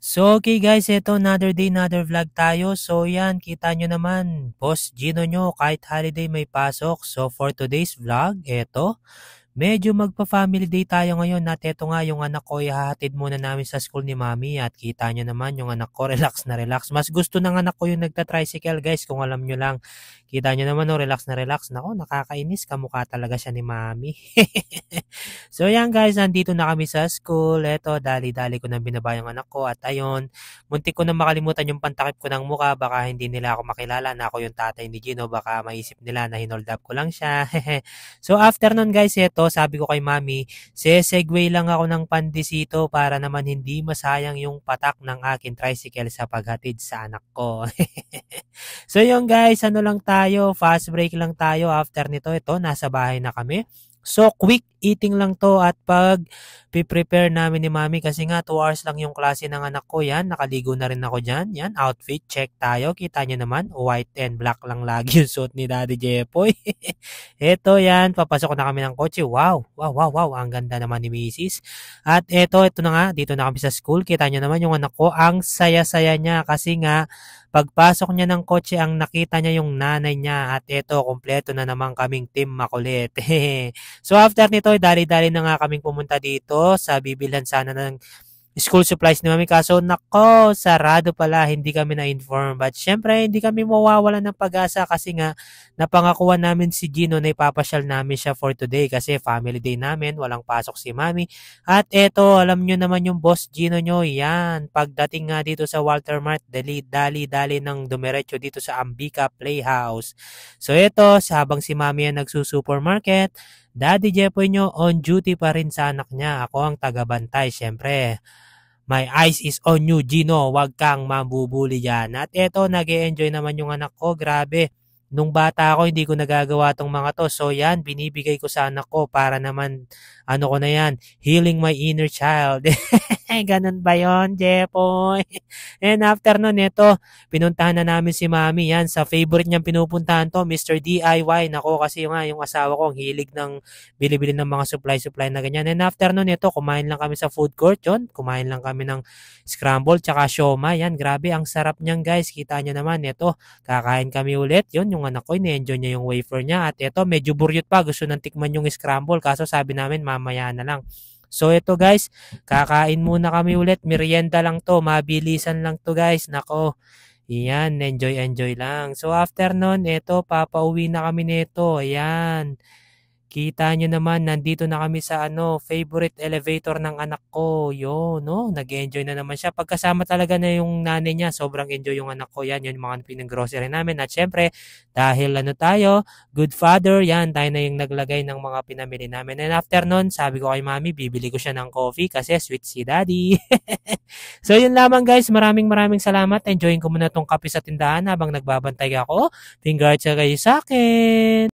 So, okay guys, eto another day, another vlog tayo. So, yan, kita nyo naman, Boss Gino nyo, kahit holiday may pasok. So, for today's vlog, eto, medyo magpa-family day tayo ngayon at eto nga yung anak ko ihahatid muna namin sa school ni Mami at kita nyo naman yung anak ko relax na relax. Mas gusto ng anak ko yung nagta-tricycle guys kung alam nyo lang. Kita nyo naman no, relax na relax. Nako, nakakainis, kamukha talaga siya ni Mami. So yan guys, nandito na kami sa school. Eto, dali-dali ko nang binaba yung anak ko at ayun, muntik ko na makalimutan yung pantakip ko ng mukha. Baka hindi nila ako makilala na ako yung tatay ni Gino. Baka maisip nila na hinold up ko lang siya. So after nun guys, eto, sabi ko kay Mami, sesegue lang ako ng pandesito para naman hindi masayang yung patak ng akin tricycle sa paghatid sa anak ko. So yun guys, ano lang tayo, fast break lang tayo. After nito, ito, nasa bahay na kami. So, quick eating lang to at pag prepare namin ni Mami kasi nga 2 hours lang yung klase ng anak ko. Yan, nakaligo na rin ako dyan. Yan, outfit, check tayo. Kita nyo naman, white and black lang lagi yung suot ni Daddy Jepoy. Eto yan, papasok na kami ng kotse. Wow, wow, wow, wow, ang ganda naman ni Mrs. At eto na nga, dito na kami sa school. Kita nyo naman yung anak ko, ang saya-saya niya kasi nga, pagpasok niya ng kotse, ang nakita niya yung nanay niya at eto, kompleto na naman kaming team makulit. So after nito, dali-dali na nga kaming pumunta dito sa bibilhan sana ng school supplies ni Mami. Kaso nako, sarado pala, hindi kami na-inform. But syempre, hindi kami mawawalan ng pag-asa kasi nga napangakuan namin si Gino na ipapasyal namin siya for today kasi family day namin, walang pasok si Mami. At eto, alam nyo naman yung Boss Gino nyo, yan. Pagdating nga dito sa Walter Mart, dali-dali ng dumiretso dito sa Ambika Playhouse. So eto, habang si Mami yan nagsusupermarket, Daddy Jepoy nyo on duty pa rin sa anak niya. Ako ang tagabantay, syempre. My eyes is on you, Gino. Huwag kang mabubuli yan. At eto, nag-e-enjoy naman yung anak ko. Grabe. Nung bata ako, hindi ko nagagawa tong mga to. So yan, binibigay ko sa anak ko para naman, ano ko na yan, healing my inner child. Ganun ba yon, Jepoy? And after nun, eto, pinuntahan na namin si Mami. Yan, sa favorite niyang pinupuntahan to, Mr. DIY. Nako, kasi yung asawa ko, ang hilig ng bili-bili ng mga supply na ganyan. And after nun, ito, kumain lang kami sa food court. Yun, kumain lang kami ng scramble tsaka siomai. Yan, grabe, ang sarap niyan guys. Kita nyo naman, ito, kakain kami ulit. Yun, yung anak ko, ini-enjoy niya yung wafer niya. At ito, medyo buryot pa. Gusto nang tikman yung scramble. Kaso sabi namin, mamaya na lang. So ito guys, kakain muna kami ulit. Merienda lang to, mabilisan lang to guys. Nako, yan, enjoy lang. So after nun, ito, papauwi na kami nito. Ayan. Kita nyo naman, nandito na kami sa favorite elevator ng anak ko. Yun, no? Nag-enjoy na naman siya. Pagkasama talaga na yung nanay niya, sobrang enjoy yung anak ko. Yan, yun yung mga pinag-grocery namin. At syempre, dahil tayo, good father, yan, tayo na yung naglagay ng mga pinamili namin. And after nun, sabi ko kay Mami, bibili ko siya ng coffee kasi sweet si Daddy. So yun lamang guys, maraming salamat. Enjoyin ko muna tong kape sa tindahan habang nagbabantay ako. Finger kayo sa akin.